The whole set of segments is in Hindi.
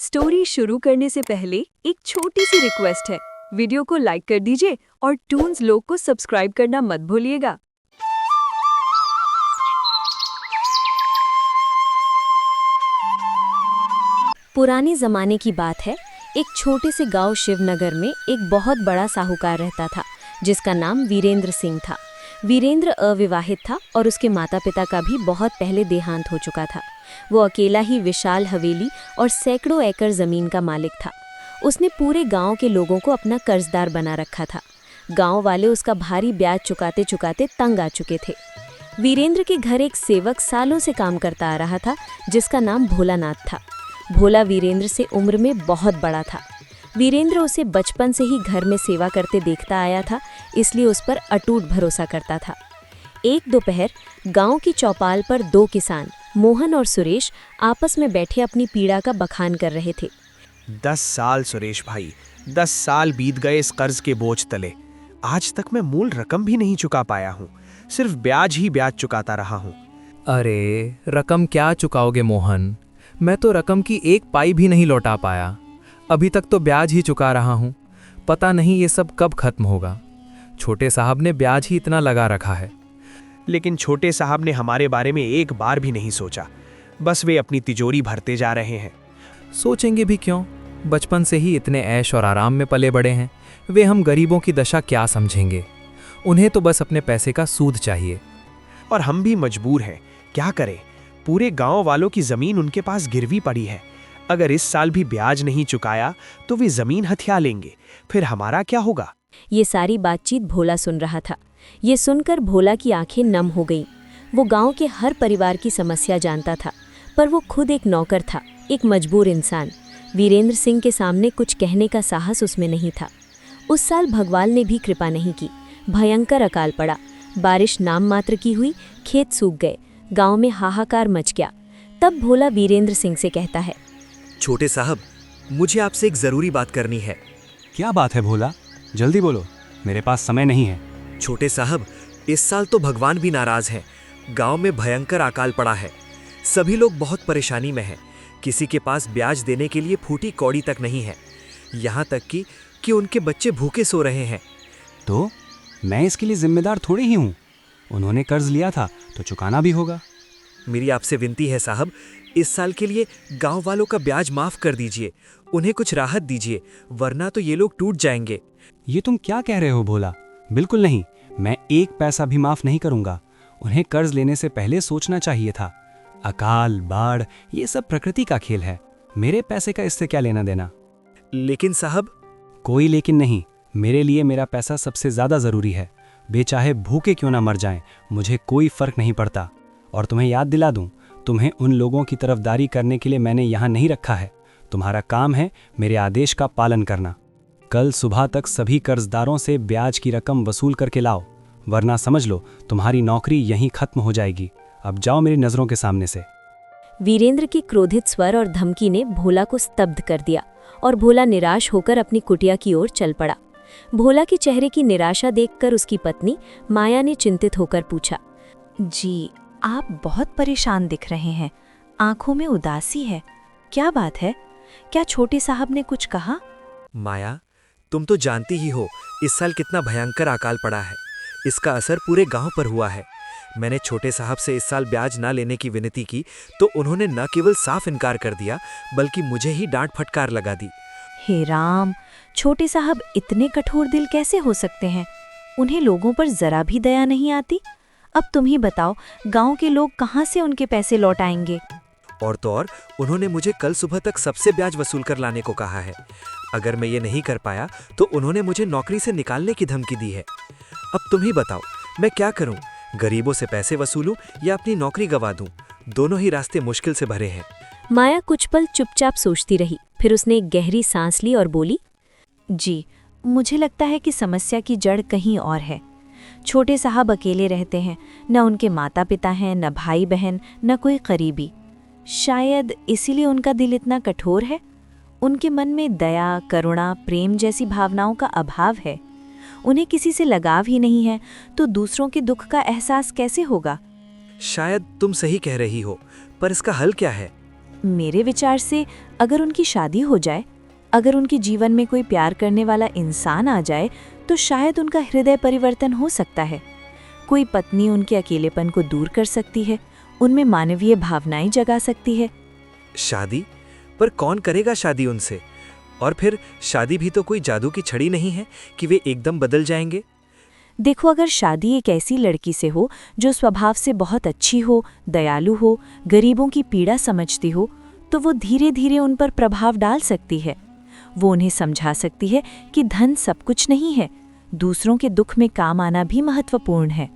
स्टोरी शुरू करने से पहले एक छोटी सी रिक्वेस्ट है। वीडियो को लाइक कर दीजिए और टून्स लोग को सब्सक्राइब करना मत भूलिएगा। पुराने ज़माने की बात है। एक छोटे से गांव शिवनगर में एक बहुत बड़ा साहूकार रहता था जिसका नाम वीरेंद्र सिंह था। वीरेंद्र अविवाहित था और उसके माता पिता का भी बहुत पहले देहांत हो चुका था। वो अकेला ही विशाल हवेली और सैकड़ों एकड़ ज़मीन का मालिक था। उसने पूरे गांव के लोगों को अपना कर्जदार बना रखा था। गांव वाले उसका भारी ब्याज चुकाते चुकाते तंग आ चुके थे। वीरेंद्र के घर एक सेवक सालों से काम करता आ रहा था जिसका नाम भोलानाथ था। भोला वीरेंद्र से उम्र में बहुत बड़ा था। वीरेंद्र उसे बचपन से ही घर में सेवा करते देखता आया था, इसलिए उस पर अटूट भरोसा करता था। एक दोपहर गांव की चौपाल पर दो किसान मोहन और सुरेश आपस में बैठे अपनी पीड़ा का बखान कर रहे थे। 10 साल सुरेश भाई, 10 साल बीत गए इस कर्ज के बोझ तले। आज तक मैं मूल रकम भी नहीं चुका पाया हूँ, सिर्फ ब्याज ही ब्याज चुकाता रहा हूँ। अरे रकम क्या चुकाओगे मोहन, मैं तो रकम की एक पाई भी नहीं लौटा पाया। अभी तक तो ब्याज ही चुका रहा हूँ। पता नहीं ये सब कब खत्म होगा। छोटे साहब ने ब्याज ही इतना लगा रखा है। लेकिन छोटे साहब ने हमारे बारे में एक बार भी नहीं सोचा। बस वे अपनी तिजोरी भरते जा रहे हैं। सोचेंगे भी क्यों, बचपन से ही इतने ऐश और आराम में पले बड़े हैं। वे हम गरीबों की दशा क्या समझेंगे। उन्हें तो बस अपने पैसे का सूद चाहिए। और हम भी मजबूर हैं, क्या करें। पूरे गांव वालों की जमीन उनके पास गिरवी पड़ी है। अगर इस साल भी ब्याज नहीं चुकाया तो वे जमीन हथिया लेंगे, फिर हमारा क्या होगा। ये सारी बातचीत भोला सुन रहा था। ये सुनकर भोला की आंखें नम हो गईं। वो गांव के हर परिवार की समस्या जानता था, पर वो खुद एक नौकर था, एक मजबूर इंसान। वीरेंद्र सिंह के सामने कुछ कहने का साहस उसमें नहीं था। उस साल भगवान ने भी कृपा नहीं की। भयंकर अकाल पड़ा। बारिश नाम मात्र की हुई, खेत सूख गए, गांव में हाहाकार मच गया। तब भोला वीरेंद्र सिंह से कहता है, छोटे साहब, मुझे आपसे एक जरूरी बात करनी है। क्या बात है भोला, जल्दी बोलो, मेरे पास समय नहीं है। छोटे साहब, इस साल तो भगवान भी नाराज हैं। गांव में भयंकर अकाल पड़ा है। सभी लोग बहुत परेशानी में हैं। किसी के पास ब्याज देने के लिए फूटी कौड़ी तक नहीं है। यहाँ तक कि उनके बच्चे भूखे सो रहे हैं। तो मैं इसके लिए जिम्मेदार थोड़ी ही हूँ। उन्होंने कर्ज लिया था तो चुकाना भी होगा। मेरी आपसे विनती है साहब, इस साल के लिए गांव वालों का ब्याज माफ कर दीजिए। उन्हें कुछ राहत दीजिए, वरना तो ये लोग टूट जाएंगे। ये तुम क्या कह रहे हो भोला? बिल्कुल नहीं, मैं एक पैसा भी माफ नहीं करूंगा। उन्हें कर्ज लेने से पहले सोचना चाहिए था। अकाल, बाढ़, ये सब प्रकृति का खेल है। मेरे पैसे का इससे क्या लेना देना। लेकिन साहब। कोई लेकिन नहीं, मेरे लिए मेरा पैसा सबसे ज्यादा जरूरी है। बेचाहे भूखे क्यों ना मर जाएं, मुझे कोई फर्क नहीं पड़ता। और तुम्हें याद दिला दूं, तुम्हें उन लोगों की तरफदारी करने के लिए मैंने यहाँ नहीं रखा है। तुम्हारा काम है मेरे आदेश का पालन करना। कल सुबह तक सभी कर्जदारों से ब्याज की रकम वसूल करके लाओ, वरना समझ लो तुम्हारी नौकरी यहीं खत्म हो जाएगी। अब जाओ मेरी नजरों के सामने से। वीरेंद्र की क्रोधित स्वर और धमकी ने भोला को स्तब्ध कर दिया और भोला निराश होकर अपनी कुटिया की ओर चल पड़ा। भोला के चेहरे की निराशा देखकर उसकी पत्नी माया ने चिंतित होकर पूछा, जी, आप बहुत परेशान दिख रहे हैं। आंखों में उदासी है। क्या बात है? क्या छोटे साहब ने कुछ कहा? माया, तुम तो जानती ही हो इस साल कितना भयंकर अकाल पड़ा है। इसका असर पूरे गांव पर हुआ है। मैंने छोटे साहब से इस साल ब्याज ना लेने की विनती की तो उन्होंने न केवल साफ इनकार कर दिया, बल्कि मुझे ही डांट फटकार लगा दी। हे राम, छोटे साहब इतने कठोर दिल कैसे हो सकते हैं? उन्हें लोगों पर जरा भी दया नहीं आती। अब तुम ही बताओ, गांव के लोग कहाँ से उनके पैसे लौटाएंगे? और तो और, उन्होंने मुझे कल सुबह तक सबसे ब्याज वसूल कर लाने को कहा है। अगर मैं ये नहीं कर पाया तो उन्होंने मुझे नौकरी से निकालने की धमकी दी है। अब तुम ही बताओ, मैं क्या करूं? गरीबों से पैसे वसूलूं या अपनी नौकरी गंवा दूं? दोनों ही रास्ते मुश्किल से भरे हैं। माया कुछ पल चुपचाप सोचती रही। फिर उसने एक गहरी सांस ली और बोली, जी, मुझे लगता है कि समस्या की जड़ कहीं और है। छोटे साहब अकेले रहते हैं, न उनके माता पिता हैं, न भाई बहन, न कोई करीबी। शायद इसीलिए उनका दिल इतना कठोर है। उनके मन में दया, करुणा, प्रेम जैसी भावनाओं का अभाव है। उन्हें किसी से लगाव ही नहीं है, तो दूसरों के दुख का एहसास कैसे होगा? शायद तुम सही कह रही हो, पर इसका हल क्या है? मेरे विचार से अगर उनकी शादी हो जाए, अगर उनके जीवन में कोई प्यार करने वाला इंसान आ जाए, तो शायद उनका हृदय परिवर्तन हो सकता है। कोई पत्नी उनके अकेलेपन को दूर कर सकती है, उनमें मानवीय भावनाएं जगा सकती है। शादी? पर कौन करेगा शादी उनसे? और फिर शादी भी तो कोई जादू की छड़ी नहीं है कि वे एकदम बदल जाएंगे। देखो, अगर शादी एक ऐसी लड़की से हो जो स्वभाव से बहुत अच्छी हो, दयालु हो, गरीबों की पीड़ा समझती हो, तो वो धीरे धीरे उन पर प्रभाव डाल सकती है। वो उन्हें समझा सकती है कि धन सब कुछ नहीं है, दूसरों के दुख में काम आना भी महत्वपूर्ण है।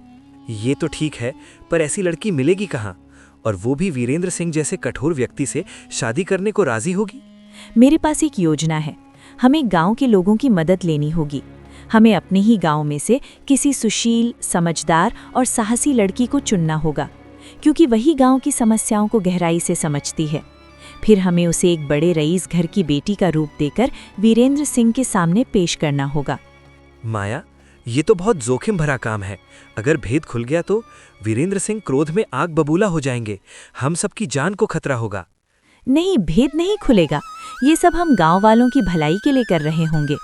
ये तो ठीक है, पर ऐसी लड़की मिलेगी कहाँ? और वो भी वीरेंद्र सिंह जैसे कठोर व्यक्ति से शादी करने को राजी होगी? मेरे पास एक योजना है। हमें गांव के लोगों की मदद लेनी होगी। हमें अपने ही गांव में से किसी सुशील, समझदार और साहसी लड़की को चुनना होगा, क्योंकि वही गांव की समस्याओं को गहराई से समझती है। फिर हमें उसे एक बड़े रईस घर की बेटी का रूप देकर वीरेंद्र सिंह के सामने पेश करना होगा। माया, ये तो बहुत जोखिम भरा काम है। अगर भेद खुल गया तो वीरेंद्र सिंह क्रोध में आग बबूला हो जाएंगे। हम सबकी जान को खतरा होगा। नहीं, भेद नहीं खुलेगा। ये सब हम गांव वालों की भलाई के लिए कर रहे होंगे।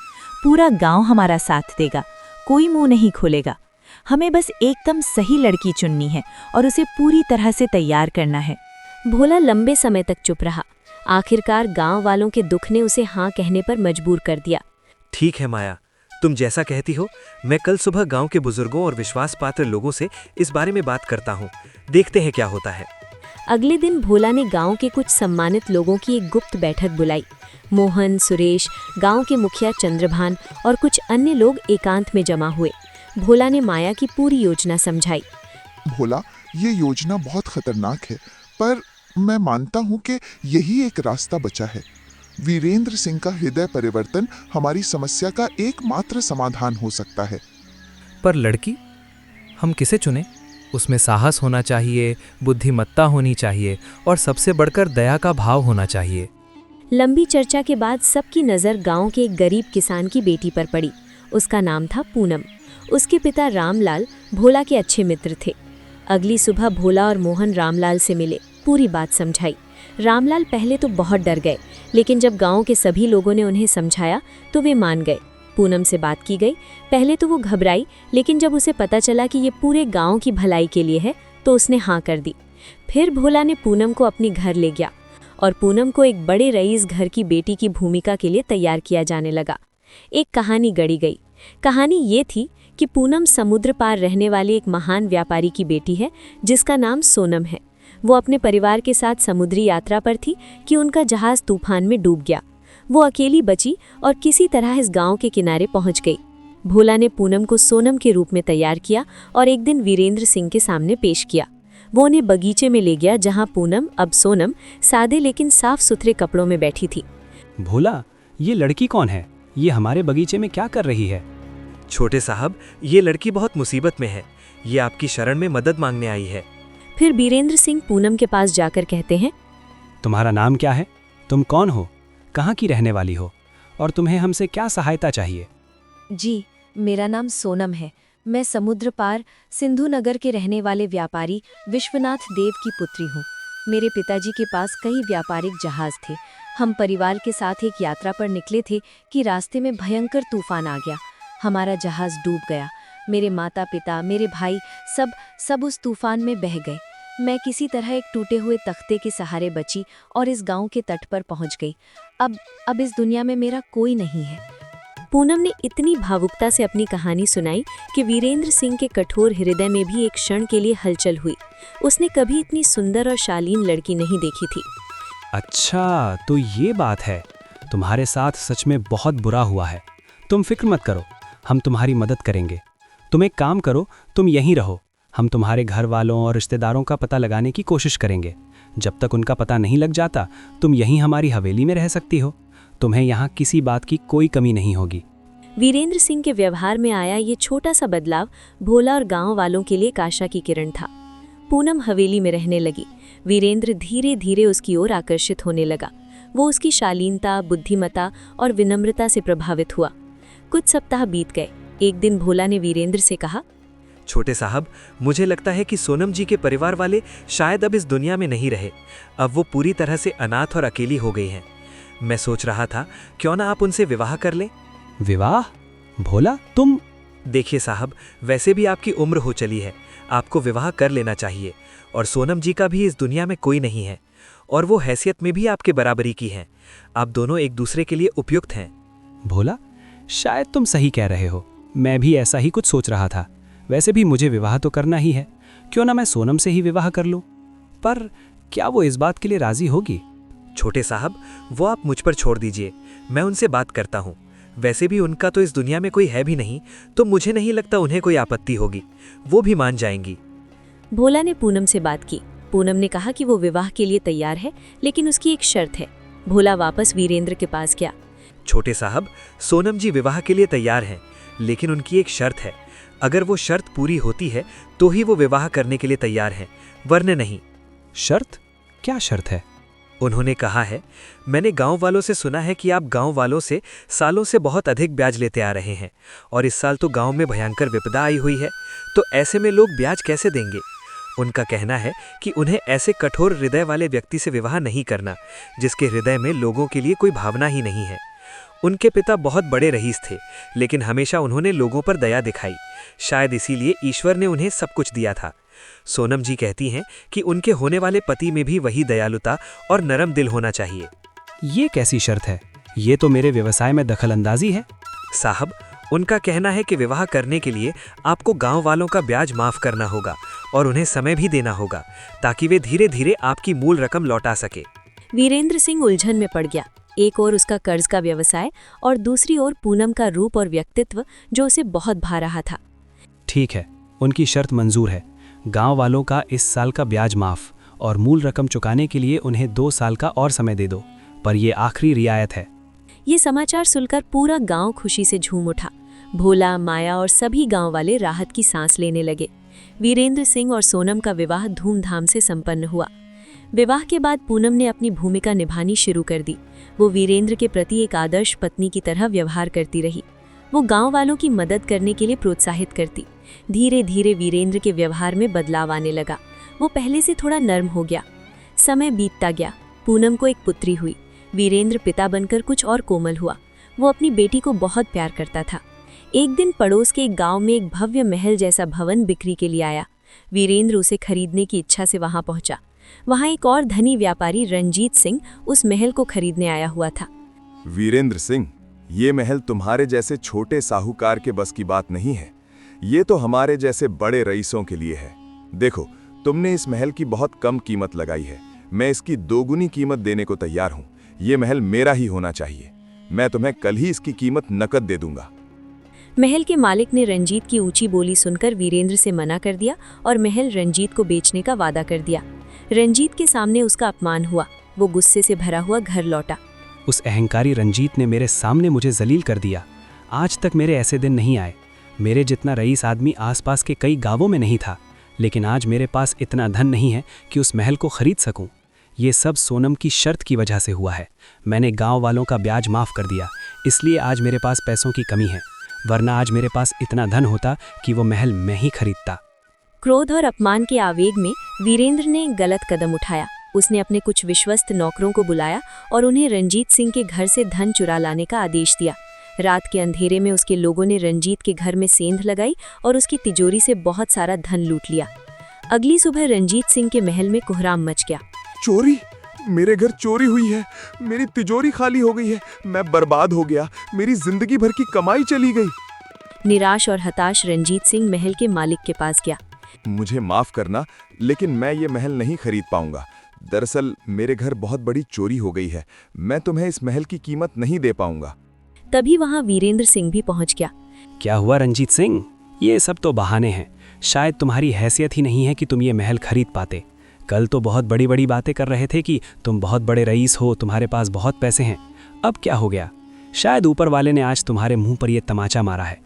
पूरा गांव हमारा साथ देगा, कोई मुंह नहीं खोलेगा। हमें बस एकदम सही लड़की चुननी है और उसे पूरी तरह से तैयार करना है। भोला लंबे समय तक चुप रहा। आखिरकार गांव वालों के दुख ने उसे हाँ कहने पर मजबूर कर दिया। ठीक है माया, तुम जैसा कहती हो। मैं कल सुबह गांव के बुजुर्गों और विश्वास पात्र लोगों से इस बारे में बात करता हूँ। देखते हैं क्या होता है। अगले दिन भोला ने गांव के कुछ सम्मानित लोगों की एक गुप्त बैठक बुलाई। मोहन, सुरेश, गांव के मुखिया चंद्रभान और कुछ अन्य लोग एकांत में जमा हुए। भोला ने माया की पूरी योजना समझाई। भोला, ये योजना बहुत खतरनाक है, पर मैं मानता हूँ कि यही एक रास्ता बचा है। वीरेंद्र सिंह का हृदय परिवर्तन हमारी समस्या का एकमात्र समाधान हो सकता है। पर लड़की, हम किसे चुनें? उसमें साहस होना चाहिए, बुद्धिमत्ता होनी चाहिए और सबसे बढ़कर दया का भाव होना चाहिए। लंबी चर्चा के बाद सबकी नज़र गांव के एक गरीब किसान की बेटी पर पड़ी। उसका नाम था पूनम। उसके पिता रामलाल भोला के अच्छे मित्र थे। अगली सुबह भोला और मोहन रामलाल से मिले, पूरी बात समझाई। रामलाल पहले तो बहुत डर गए, लेकिन जब गांव के सभी लोगों ने उन्हें समझाया तो वे मान गए। पूनम से बात की गई। पहले तो वो घबराई, लेकिन जब उसे पता चला कि ये पूरे गांव की भलाई के लिए है तो उसने हाँ कर दी। फिर भोला ने पूनम को अपनी घर ले गया और पूनम को एक बड़े रईस घर की बेटी की भूमिका के लिए तैयार किया जाने लगा। एक कहानी गढ़ी गई। कहानी ये थी कि पूनम समुद्र पार रहने वाली एक महान व्यापारी की बेटी है जिसका नाम सोनम है। वो अपने परिवार के साथ समुद्री यात्रा पर थी कि उनका जहाज तूफान में डूब गया। वो अकेली बची और किसी तरह इस गांव के किनारे पहुंच गई। भोला ने पूनम को सोनम के रूप में तैयार किया और एक दिन वीरेंद्र सिंह के सामने पेश किया। वो उन्हें बगीचे में ले गया जहां पूनम, अब सोनम, सादे लेकिन साफ सुथरे कपड़ों में बैठी थी। भोला, ये लड़की कौन है? ये हमारे बगीचे में क्या कर रही है? छोटे साहब, ये लड़की बहुत मुसीबत में है। ये आपकी शरण में मदद मांगने आई है। फिर वीरेंद्र सिंह पूनम के पास जाकर कहते हैं, तुम्हारा नाम क्या है? तुम कौन हो? कहाँ की रहने वाली हो? और तुम्हें हमसे क्या सहायता चाहिए? जी, मेरा नाम सोनम है। मैं समुद्र पार सिंधु नगर के रहने वाले व्यापारी विश्वनाथ देव की पुत्री हूँ। मेरे पिताजी के पास कई व्यापारिक जहाज थे। हम परिवार के साथ एक यात्रा पर निकले थे कि रास्ते में भयंकर तूफान आ गया। हमारा जहाज डूब गया। मेरे माता पिता, मेरे भाई सब उस तूफान में बह गए। मैं किसी तरह एक टूटे हुए तख्ते के सहारे बची और इस गांव के तट पर पहुंच गई। अब इस दुनिया में मेरा कोई नहीं है। पूनम ने इतनी भावुकता से अपनी कहानी सुनाई कि वीरेंद्र सिंह के कठोर हृदय में भी एक क्षण के लिए हलचल हुई। उसने कभी इतनी सुंदर और शालीन लड़की नहीं देखी थी। अच्छा, तो ये बात है। तुम्हारे साथ सच में बहुत बुरा हुआ है। तुम फिक्र मत करो, हम तुम्हारी मदद करेंगे। तुम एक काम करो, तुम यहीं रहो। हम तुम्हारे घर वालों और रिश्तेदारों का पता लगाने की कोशिश करेंगे। जब तक उनका पता नहीं लग जाता, तुम यहीं हमारी हवेली में रह सकती हो। तुम्हें यहाँ किसी बात की कोई कमी नहीं होगी। वीरेंद्र सिंह के व्यवहार में आया ये छोटा सा बदलाव भोला और गांव वालों के लिए एक आशा की किरण था। पूनम हवेली में रहने लगी। वीरेंद्र धीरे धीरे उसकी ओर आकर्षित होने लगा। वो उसकी शालीनता, बुद्धिमत्ता और विनम्रता से प्रभावित हुआ। कुछ सप्ताह बीत गए। एक दिन भोला ने वीरेंद्र से कहा, छोटे साहब, मुझे लगता है कि सोनम जी के परिवार वाले शायद अब इस दुनिया में नहीं रहे। अब वो पूरी तरह से अनाथ और अकेली हो गई हैं। मैं सोच रहा था क्यों ना आप उनसे विवाह कर लें। विवाह? भोला, तुम? देखिए साहब, वैसे भी आपकी उम्र हो चली है, आपको विवाह कर लेना चाहिए। और सोनम जी का भी इस दुनिया में कोई नहीं है, और वो हैसियत में भी आपके बराबरी की हैं। आप दोनों एक दूसरे के लिए उपयुक्त हैं। भोला, शायद तुम सही कह रहे हो। मैं भी ऐसा ही कुछ सोच रहा था। वैसे भी मुझे विवाह तो करना ही है, क्यों ना मैं सोनम से ही विवाह कर लूं। पर क्या वो इस बात के लिए राजी होगी? छोटे साहब, वो आप मुझ पर छोड़ दीजिए, मैं उनसे बात करता हूँ। वैसे भी उनका तो इस दुनिया में कोई है भी नहीं, तो मुझे नहीं लगता उन्हें कोई आपत्ति होगी। वो भी मान जाएंगी। भोला ने पूनम से बात की। पूनम ने कहा कि वो विवाह के लिए तैयार है, लेकिन उसकी एक शर्त है। भोला वापस वीरेंद्र के पास गया। छोटे साहब, सोनम जी विवाह के लिए तैयार हैं, लेकिन उनकी एक शर्त है। अगर वो शर्त पूरी होती है तो ही वो विवाह करने के लिए तैयार हैं, वरना नहीं। शर्त? क्या शर्त है? उन्होंने कहा है, मैंने गांव वालों से सुना है कि आप गांव वालों से सालों से बहुत अधिक ब्याज लेते आ रहे हैं, और इस साल तो गांव में भयंकर विपदा आई हुई है, तो ऐसे में लोग ब्याज कैसे देंगे। उनका कहना है कि उन्हें ऐसे कठोर हृदय वाले व्यक्ति से विवाह नहीं करना, जिसके हृदय में लोगों के लिए कोई भावना ही नहीं है। उनके पिता बहुत बड़े रईस थे, लेकिन हमेशा उन्होंने लोगों पर दया दिखाई। शायद इसीलिए ईश्वर ने उन्हें सब कुछ दिया था। सोनम जी कहती हैं कि उनके होने वाले पति में भी वही दयालुता और नरम दिल होना चाहिए। ये कैसी शर्त है? ये तो मेरे व्यवसाय में दखलंदाजी है। साहब, उनका कहना है कि विवाह करने के लिए आपको गांव वालों का ब्याज माफ करना होगा और उन्हें समय भी देना होगा, ताकि वे धीरे धीरे आपकी मूल रकम लौटा सके। वीरेंद्र सिंह उलझन में पड़ गया। एक ओर उसका कर्ज का व्यवसाय और दूसरी ओर पूनम का रूप और व्यक्तित्व जो उसे बहुत भा रहा था। ठीक है, उनकी शर्त मंजूर है। गांव वालों का इस साल का ब्याज माफ और मूल रकम चुकाने के लिए उन्हें 2 साल का और समय दे दो, पर यह आखिरी रियायत है। ये समाचार सुनकर पूरा गांव खुशी से झूम उठा। भोला, माया और सभी गांव वाले राहत की सांस लेने लगे। वीरेंद्र सिंह और सोनम का विवाह धूमधाम से संपन्न हुआ। विवाह के बाद पूनम ने अपनी भूमिका निभानी शुरू कर दी। वो वीरेंद्र के प्रति एक आदर्श पत्नी की तरह व्यवहार करती रही। वो गांव वालों की मदद करने के लिए प्रोत्साहित करती। धीरे धीरे वीरेंद्र के व्यवहार में बदलाव आने लगा। वो पहले से थोड़ा नर्म हो गया। समय बीतता गया। पूनम को एक पुत्री हुई। वीरेंद्र पिता बनकर कुछ और कोमल हुआ। वो अपनी बेटी को बहुत प्यार करता था। एक दिन पड़ोस के एक गांव में एक भव्य महल जैसा भवन बिक्री के लिए आया। वीरेंद्र उसे खरीदने की इच्छा से वहां पहुंचा। वहां एक और धनी व्यापारी रंजीत सिंह उस महल को खरीदने आया हुआ था। वीरेंद्र सिंह, ये महल तुम्हारे जैसे छोटे साहूकार के बस की बात नहीं है। ये तो हमारे जैसे बड़े रईसों के लिए है। देखो, तुमने इस महल की बहुत कम कीमत लगाई है। मैं इसकी 2 गुनी कीमत देने को तैयार हूँ। ये महल मेरा ही होना चाहिए। मैं तुम्हें कल ही इसकी कीमत नकद दे दूंगा। महल के मालिक ने रंजीत की ऊंची बोली सुनकर वीरेंद्र से मना कर दिया और महल रंजीत को बेचने का वादा कर दिया। रंजीत के सामने उसका अपमान हुआ। वो गुस्से से भरा हुआ घर लौटा। उस अहंकारी रंजीत ने मेरे सामने मुझे जलील कर दिया। आज तक मेरे ऐसे दिन नहीं आए। मेरे जितना रईस आदमी आसपास के कई गांवों में नहीं था, लेकिन आज मेरे पास इतना धन नहीं है कि उस महल को खरीद सकूं। ये सब सोनम की शर्त की वजह से हुआ है। मैंने गांव वालों का ब्याज माफ कर दिया, इसलिए आज मेरे पास पैसों की कमी है, वरना आज मेरे पास इतना धन होता कि वो महल मैं ही खरीदता। क्रोध और अपमान के आवेग में वीरेंद्र ने एक गलत कदम उठाया। उसने अपने कुछ विश्वस्त नौकरों को बुलाया और उन्हें रंजीत सिंह के घर से धन चुरा लाने का आदेश दिया। रात के अंधेरे में उसके लोगों ने रंजीत के घर में सेंध लगाई और उसकी तिजोरी से बहुत सारा धन लूट लिया। अगली सुबह रंजीत सिंह के महल में कोहराम मच गया। चोरी! मेरे घर चोरी हुई है। मेरी तिजोरी खाली हो गई है। मैं बर्बाद हो गया। मेरी जिंदगी भर की कमाई चली गई। निराश और हताश रंजीत सिंह महल के मालिक के पास गया। मुझे माफ करना, लेकिन मैं ये महल नहीं खरीद पाऊंगा। दरअसल मेरे घर बहुत बड़ी चोरी हो गई है। मैं तुम्हें इस महल की कीमत नहीं दे पाऊंगा। तभी वहां वीरेंद्र सिंह भी पहुंच गया। क्या हुआ रंजीत सिंह? ये सब तो बहाने हैं। शायद तुम्हारी हैसियत ही नहीं है कि तुम ये महल खरीद पाते। कल तो बहुत बड़ी बड़ी बातें कर रहे थे कि तुम बहुत बड़े रईस हो, तुम्हारे पास बहुत पैसे हैं। अब क्या हो गया? शायद ऊपर वाले ने आज तुम्हारे मुंह पर यह तमाचा मारा है।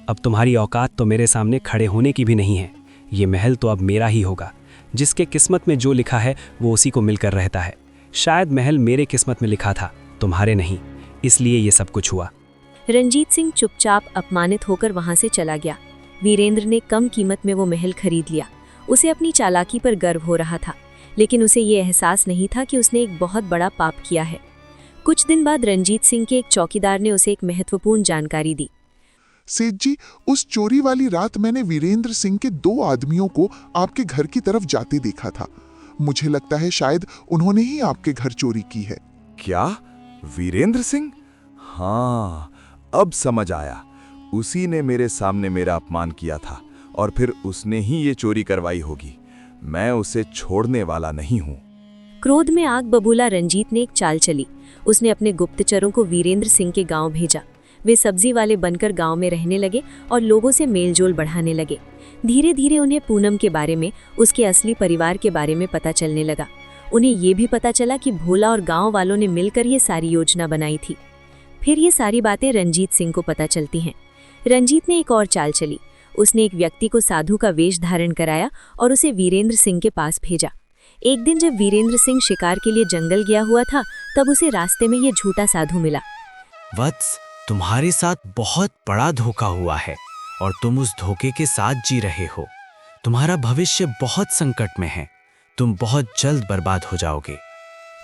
अब तुम्हारी औकात तो मेरे सामने खड़े होने की भी नहीं है। ये महल तो अब मेरा ही होगा। जिसके किस्मत में जो लिखा है वो उसी को मिलकर रहता है। शायद महल मेरे किस्मत में लिखा था, तुम्हारे नहीं, इसलिए ये सब कुछ हुआ। रंजीत सिंह चुपचाप अपमानित होकर वहां से चला गया। वीरेंद्र ने कम कीमत में वो महल खरीद लिया। उसे अपनी चालाकी पर गर्व हो रहा था, लेकिन उसे ये एहसास नहीं था कि उसने एक बहुत बड़ा पाप किया है। कुछ दिन बाद रंजीत सिंह के एक चौकीदार ने उसे एक महत्वपूर्ण जानकारी दी। सेठ जी, उस चोरी वाली रात मैंने वीरेंद्र सिंह के 2 आदमियों को आपके घर की तरफ जाते देखा था। मुझे लगता है शायद उन्होंने ही आपके घर चोरी की है। क्या? वीरेंद्र सिंह? हाँ, अब समझ आया। उसी ने मेरे सामने मेरा अपमान किया था और फिर उसने ही ये चोरी करवाई होगी। मैं उसे छोड़ने वाला नहीं हूँ। क्रोध में आग बबूला रंजीत ने एक चाल चली। उसने अपने गुप्तचरों को वीरेंद्र सिंह के गांव भेजा। वे सब्जी वाले बनकर गांव में रहने लगे और लोगों से मेलजोल बढ़ाने लगे। धीरे धीरे उन्हें पूनम के बारे में, उसके असली परिवार के बारे में पता चलने लगा। उन्हें ये भी पता चला कि भोला और गांव वालों ने मिलकर ये सारी योजना बनाई थी। फिर ये सारी बातें रंजीत सिंह को पता चलती हैं। रंजीत ने एक और चाल चली। उसने एक व्यक्ति को साधु का वेश धारण कराया और उसे वीरेंद्र सिंह के पास भेजा। एक दिन जब वीरेंद्र सिंह शिकार के लिए जंगल गया हुआ था, तब उसे रास्ते में ये झूठा साधु मिला। वत्स, तुम्हारे साथ बहुत बड़ा धोखा हुआ है और तुम उस धोखे के साथ जी रहे हो। तुम्हारा भविष्य बहुत संकट में है। तुम बहुत जल्द बर्बाद हो जाओगे।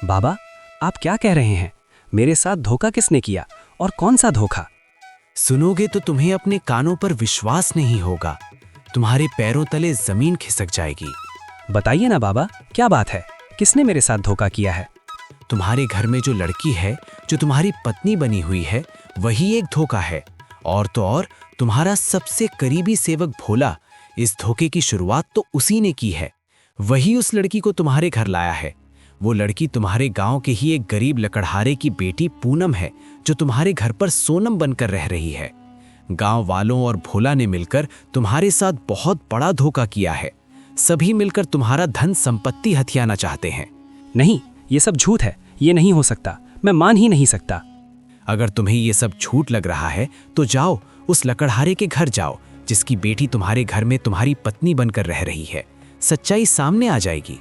बाबा, आप क्या कह रहे हैं? मेरे साथ धोखा किसने किया और कौन सा धोखा? सुनोगे तो तुम्हें अपने कानों पर विश्वास नहीं होगा। तुम्हारे पैरों तले जमीन खिसक जाएगी। बताइए ना बाबा, क्या बात है? किसने मेरे साथ धोखा किया है? तुम्हारे घर में जो लड़की है, जो तुम्हारी पत्नी बनी हुई है, वही एक धोखा है। और तो और तुम्हारा सबसे करीबी सेवक भोला, इस धोखे की शुरुआत तो उसी ने की है। वही उस लड़की को तुम्हारे घर लाया है। वो लड़की तुम्हारे गांव के ही एक गरीब लकड़हारे की बेटी पूनम है, जो तुम्हारे घर पर सोनम बनकर रह रही है। गांव वालों और भोला ने मिलकर तुम्हारे साथ बहुत बड़ा धोखा किया है। सभी मिलकर तुम्हारा धन संपत्ति हथियाना चाहते हैं। नहीं, ये सब झूठ है। ये नहीं हो सकता। मैं मान ही नहीं सकता। अगर तुम्हें ये सब झूठ लग रहा है तो जाओ, उस लकड़हारे के घर जाओ, जिसकी बेटी तुम्हारे घर में तुम्हारी पत्नी बनकर रह रही है। सच्चाई सामने आ जाएगी।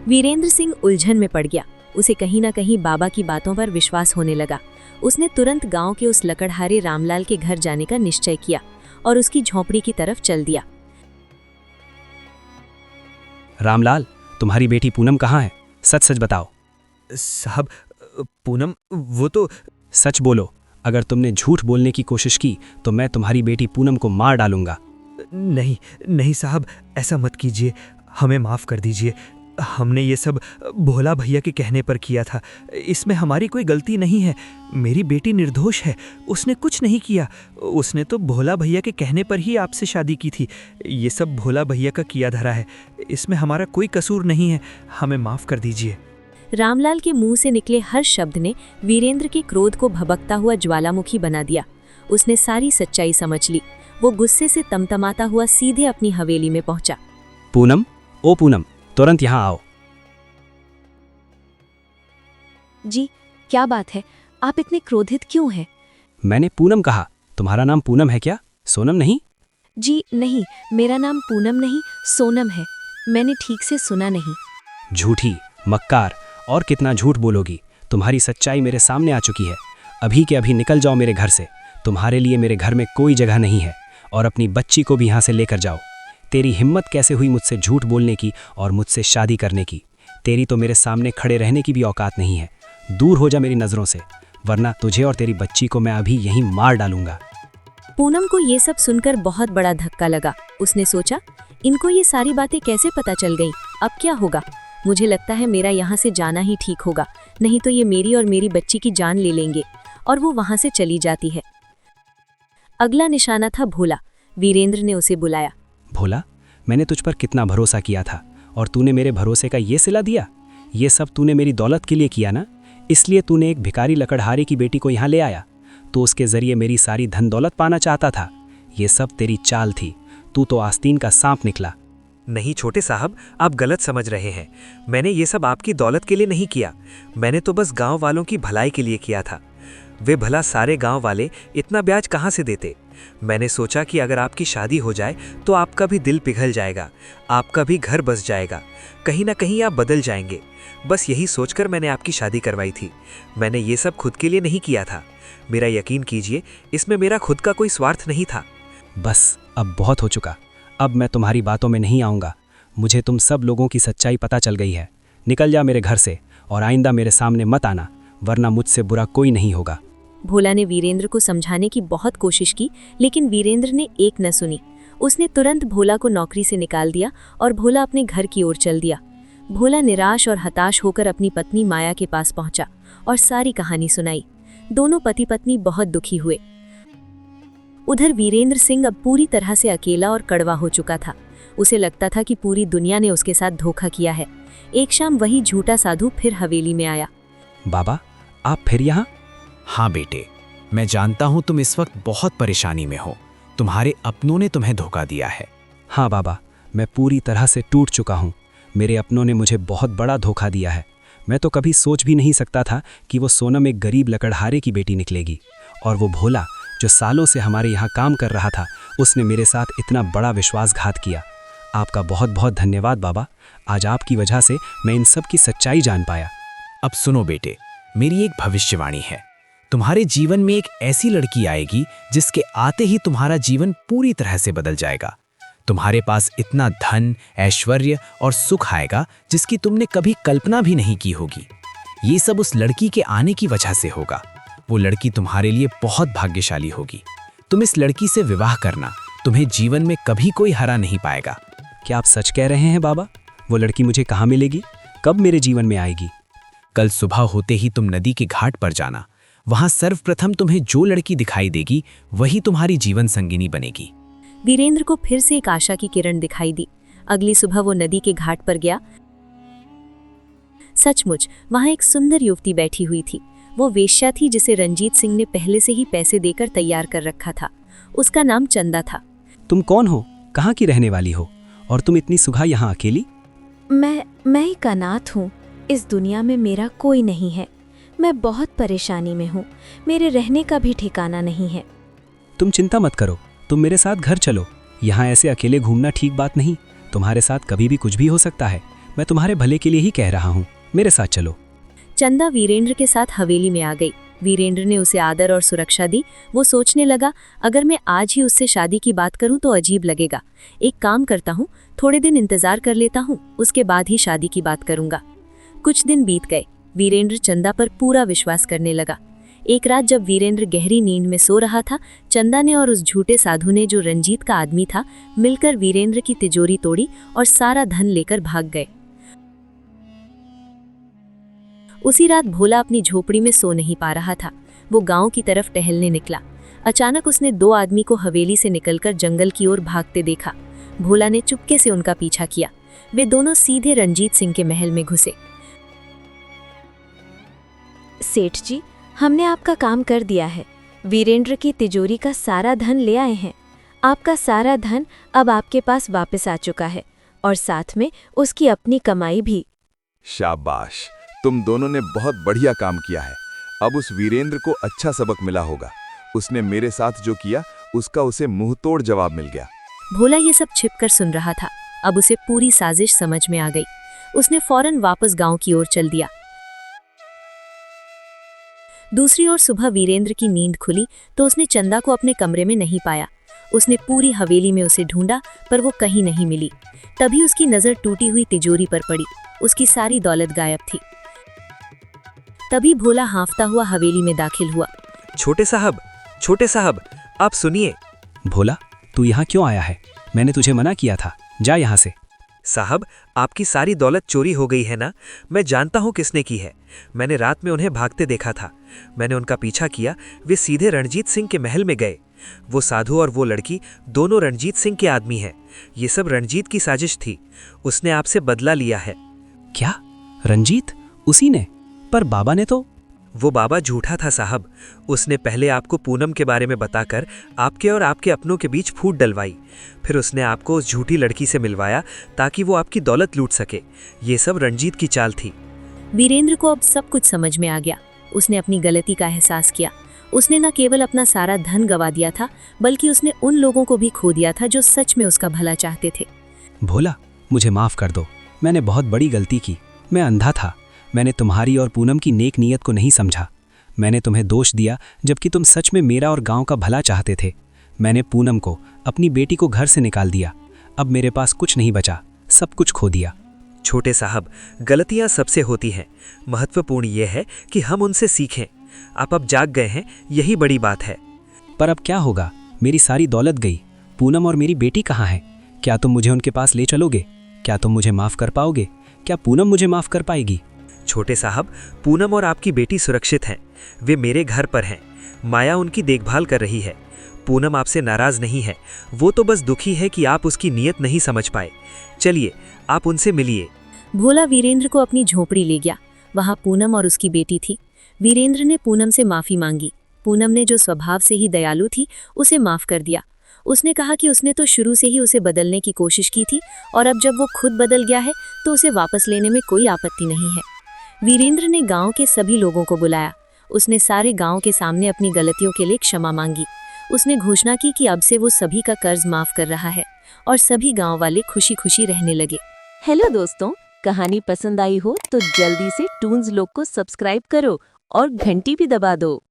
वीरेंद्र सिंह उलझन में पड़ गया। उसे कहीं ना कहीं बाबा की बातों पर विश्वास होने लगा। उसने तुरंत गांव के उस लकड़हारे रामलाल के घर जाने का निश्चय किया और उसकी झोंपड़ी की तरफ चल दिया। रामलाल, तुम्हारी बेटी पूनम कहाँ है? सच सच बताओ। साहब, पूनम वो तो... सच बोलो। अगर तुमने झूठ बोलने की कोशिश की तो मैं तुम्हारी बेटी पूनम को मार डालूंगा। नहीं नहीं साहब, ऐसा मत कीजिए। हमें माफ़ कर दीजिए। हमने ये सब भोला भैया के कहने पर किया था। इसमें हमारी कोई गलती नहीं है। मेरी बेटी निर्दोष है। उसने कुछ नहीं किया। उसने तो भोला भैया के कहने पर ही आपसे शादी की थी। ये सब भोला भैया का किया धरा है। इसमें हमारा कोई कसूर नहीं है। हमें माफ़ कर दीजिए। रामलाल के मुंह से निकले हर शब्द ने वीरेंद्र के क्रोध को भभकता हुआ ज्वालामुखी बना दिया। उसने सारी सच्चाई समझ ली। वो गुस्से से तमतमाता हुआ सीधे अपनी हवेली में पहुंचा। पूनम, ओ पूनम, तुरंत यहाँ आओ। जी, क्या बात है? आप इतने क्रोधित क्यों हैं? मैंने पूनम कहा। तुम्हारा नाम पूनम है क्या? सोनम नहीं? जी नहीं, मेरा नाम पूनम नहीं, सोनम है। मैंने ठीक से सुना नहीं। झूठी, मक्कार, और कितना झूठ बोलोगी? तुम्हारी सच्चाई मेरे सामने आ चुकी है। अभी के अभी निकल जाओ मेरे घर से। तुम्हारे लिए मेरे घर में कोई जगह नहीं है। और अपनी बच्ची को भी यहाँ से लेकर जाओ। तेरी हिम्मत कैसे हुई मुझसे झूठ बोलने की और मुझसे शादी करने की? तेरी तो मेरे सामने खड़े रहने की भी औकात नहीं है। दूर हो जा मेरी नज़रों से, वरना तुझे और तेरी बच्ची को मैं अभी यहीं मार डालूंगा। पूनम को ये सब सुनकर बहुत बड़ा धक्का लगा। उसने सोचा, इनको ये सारी बातें कैसे पता चल गई? अब क्या होगा? मुझे लगता है मेरा यहाँ से जाना ही ठीक होगा, नहीं तो ये मेरी और मेरी बच्ची की जान ले लेंगे। और वो वहाँ से चली जाती है। अगला निशाना था भोला। वीरेंद्र ने उसे बुलाया। भोला, मैंने तुझ पर कितना भरोसा किया था और तूने मेरे भरोसे का ये सिला दिया। ये सब तूने मेरी दौलत के लिए किया ना? इसलिए तूने एक भिखारी लकड़हारे की बेटी को यहाँ ले आया। तो उसके जरिए मेरी सारी धन दौलत पाना चाहता था। ये सब तेरी चाल थी। तू तो आस्तीन का सांप निकला। नहीं छोटे साहब, आप गलत समझ रहे हैं। मैंने ये सब आपकी दौलत के लिए नहीं किया। मैंने तो बस गांव वालों की भलाई के लिए किया था। वे भला सारे गांव वाले इतना ब्याज कहाँ से देते? मैंने सोचा कि अगर आपकी शादी हो जाए तो आपका भी दिल पिघल जाएगा, आपका भी घर बस जाएगा, कहीं ना कहीं आप बदल जाएंगे। बस यही सोचकर मैंने आपकी शादी करवाई थी। मैंने ये सब खुद के लिए नहीं किया था। मेरा यकीन कीजिए, इसमें मेरा खुद का कोई स्वार्थ नहीं था। बस अब बहुत हो चुका। अब मैं तुम्हारी बातों में नहीं आऊँगा। मुझे तुम सब लोगों की सच्चाई पता चल गई है। निकल जा मेरे घर से और आइंदा मेरे सामने मत आना, वरना मुझसे बुरा कोई नहीं होगा। भोला ने वीरेंद्र को समझाने की बहुत कोशिश की, लेकिन वीरेंद्र ने एक न सुनी। उसने तुरंत भोला को नौकरी से निकाल दिया और भोला अपने घर की ओर चल दिया। भोला निराश और हताश होकर अपनी पत्नी माया के पास पहुंचा और सारी कहानी सुनाई। दोनों पति पत्नी बहुत दुखी हुए। उधर वीरेंद्र सिंह अब पूरी तरह से अकेला और कड़वा हो चुका था। उसे लगता था कि पूरी दुनिया ने उसके साथ धोखा किया है। एक शाम वही झूठा साधु फिर हवेली में आया। बाबा, आप फिर यहाँ? हाँ बेटे, मैं जानता हूँ तुम इस वक्त बहुत परेशानी में हो। तुम्हारे अपनों ने तुम्हें धोखा दिया है। हाँ बाबा, मैं पूरी तरह से टूट चुका हूँ। मेरे अपनों ने मुझे बहुत बड़ा धोखा दिया है। मैं तो कभी सोच भी नहीं सकता था कि वो सोनम एक गरीब लकड़हारे की बेटी निकलेगी, और वो भोला जो सालों से हमारे यहाँ काम कर रहा था, उसने मेरे साथ इतना बड़ा विश्वासघात किया। आपका बहुत बहुत धन्यवाद बाबा। आज आपकी वजह से मैं इन सब की सच्चाई जान पाया। अब सुनो बेटे, मेरी एक भविष्यवाणी है। तुम्हारे जीवन में एक ऐसी लड़की आएगी जिसके आते ही तुम्हारा जीवन पूरी तरह से बदल जाएगा। तुम्हारे पास इतना धन, ऐश्वर्य और सुख आएगा जिसकी तुमने कभी कल्पना भी नहीं की होगी। ये सब उस लड़की के आने की वजह से होगा। वो लड़की तुम्हारे लिए बहुत भाग्यशाली होगी। तुम इस लड़की से विवाह करना, तुम्हें जीवन में कभी कोई हरा नहीं पाएगा। क्या आप सच कह रहे हैं बाबा? वो लड़की मुझे कहाँ मिलेगी? कब मेरे जीवन में आएगी? कल सुबह होते ही तुम नदी के घाट पर जाना। वहां सर्वप्रथम तुम्हें जो लड़की दिखाई देगी वही तुम्हारी जीवन संगिनी बनेगी। वीरेंद्र को फिर से एक आशा की किरण दिखाई दी। अगली सुबह वो नदी के घाट पर गया। सचमुच वहां एक सुंदर युवती बैठी हुई थी। वो वेश्या थी जिसे रंजीत सिंह ने पहले से ही पैसे देकर तैयार कर रखा था। उसका नाम चंदा था। तुम कौन हो? कहाँ की रहने वाली हो? और तुम इतनी सुबह यहाँ अकेली? मैं एक अनाथ हूँ। इस दुनिया में मेरा कोई नहीं है। मैं बहुत परेशानी में हूँ। मेरे रहने का भी ठिकाना नहीं है। तुम चिंता मत करो, तुम मेरे साथ घर चलो। यहाँ ऐसे अकेले घूमना ठीक बात नहीं। तुम्हारे साथ कभी भी कुछ भी हो सकता है। मैं तुम्हारे भले के लिए ही कह रहा हूँ, मेरे साथ चलो। चंदा वीरेंद्र के साथ हवेली में आ गई। वीरेंद्र ने उसे आदर और सुरक्षा दी। वो सोचने लगा, अगर मैं आज ही उससे शादी की बात करूं तो अजीब लगेगा। एक काम करता हूं, थोड़े दिन इंतजार कर लेता हूं, उसके बाद ही शादी की बात करूंगा। कुछ दिन बीत गए। वीरेंद्र चंदा पर पूरा विश्वास करने लगा। एक रात जब वीरेंद्र गहरी नींद में सो रहा था, चंदा ने और उस झूठे साधु ने, जो रंजीत का आदमी था, मिलकर वीरेंद्र की तिजोरी तोड़ी और सारा धन लेकर भाग गए। उसी रात भोला अपनी झोपड़ी में सो नहीं पा रहा था। वो गांव की तरफ टहलने निकला। अचानक उसने दो आदमी को हवेली से निकलकर जंगल की ओर भागते देखा। भोला ने चुपके से उनका पीछा किया। वे दोनों सीधे रंजीत सिंह के महल में घुसे। सेठ जी, हमने आपका काम कर दिया है। वीरेंद्र की तिजोरी का सारा धन ले आए हैं। आपका सारा धन अब आपके पास वापस आ चुका है, और साथ में उसकी अपनी कमाई भी। शाबाश, तुम दोनों ने बहुत बढ़िया काम किया है। अब उस वीरेंद्र को अच्छा सबक मिला होगा। उसने मेरे साथ जो किया उसका उसे मुंहतोड़ जवाब मिल गया। भोला ये सब छिपकर सुन रहा था। अब उसे पूरी साजिश समझ में आ गई। उसने फौरन वापस गांव की ओर चल दिया। दूसरी ओर सुबह वीरेंद्र की नींद खुली तो उसने चंदा को अपने कमरे में नहीं पाया। उसने पूरी हवेली में उसे ढूंढा, पर वो कहीं नहीं मिली। तभी उसकी नजर टूटी हुई तिजोरी पर पड़ी। उसकी सारी दौलत गायब थी। तभी भोला हांफता हुआ हवेली में दाखिल हुआ। छोटे साहब, आप सुनिए। भोला, तू यहाँ क्यों आया है? मैंने तुझे मना किया था, जा यहाँ से। साहब, आपकी सारी दौलत चोरी हो गई है ना? मैं जानता हूँ किसने की है। मैंने रात में उन्हें भागते देखा था। मैंने उनका पीछा किया। वे सीधे रणजीत सिंह के महल में गए। वो साधु और वो लड़की दोनों रणजीत सिंह के आदमी हैं। ये सब रणजीत की साजिश थी। उसने आपसे बदला लिया है। क्या? रंजीत? उसी ने? पर बाबा ने तो। वो बाबा झूठा था साहब। उसने पहले आपको पूनम के बारे में बताकर आपके और आपके अपनों के बीच फूट डलवाई। फिर उसने आपको उस झूठी लड़की से मिलवाया ताकि वो आपकी दौलत लूट सके। ये सब रंजीत की चाल थी। वीरेंद्र को अब सब कुछ समझ में आ गया। उसने अपनी गलती का एहसास किया। उसने न केवल अपना सारा धन गवा दिया था, बल्कि उसने उन लोगों को भी खो दिया था जो सच में उसका भला चाहते थे। भोला, मुझे माफ कर दो। मैंने बहुत बड़ी गलती की। मैं अंधा था। मैंने तुम्हारी और पूनम की नेक नीयत को नहीं समझा। मैंने तुम्हें दोष दिया जबकि तुम सच में मेरा और गांव का भला चाहते थे। मैंने पूनम को, अपनी बेटी को घर से निकाल दिया। अब मेरे पास कुछ नहीं बचा, सब कुछ खो दिया। छोटे साहब, गलतियां सबसे होती हैं। महत्वपूर्ण यह है कि हम उनसे सीखें। आप अब जाग गए हैं, यही बड़ी बात है। पर अब क्या होगा? मेरी सारी दौलत गई। पूनम और मेरी बेटी कहाँ हैं? क्या तुम मुझे उनके पास ले चलोगे? क्या तुम मुझे माफ़ कर पाओगे? क्या पूनम मुझे माफ़ कर पाएगी? छोटे साहब, पूनम और आपकी बेटी सुरक्षित हैं। वे मेरे घर पर हैं। माया उनकी देखभाल कर रही है। पूनम आपसे नाराज नहीं है, वो तो बस दुखी है कि आप उसकी नीयत नहीं समझ पाए। चलिए, आप उनसे मिलिए। भोला वीरेंद्र को अपनी झोपड़ी ले गया। वहां पूनम और उसकी बेटी थी। वीरेंद्र ने पूनम से माफी मांगी। पूनम ने, जो स्वभाव से ही दयालु थी, उसे माफ कर दिया। उसने कहा कि उसने तो शुरू से ही उसे बदलने की कोशिश की थी और अब जब वो खुद बदल गया है तो उसे वापस लेने में कोई आपत्ति नहीं है। वीरेंद्र ने गांव के सभी लोगों को बुलाया। उसने सारे गांव के सामने अपनी गलतियों के लिए क्षमा मांगी। उसने घोषणा की कि अब से वो सभी का कर्ज माफ कर रहा है और सभी गांव वाले खुशी खुशी रहने लगे। हेलो दोस्तों, कहानी पसंद आई हो तो जल्दी से टून्स लोग को सब्सक्राइब करो और घंटी भी दबा दो।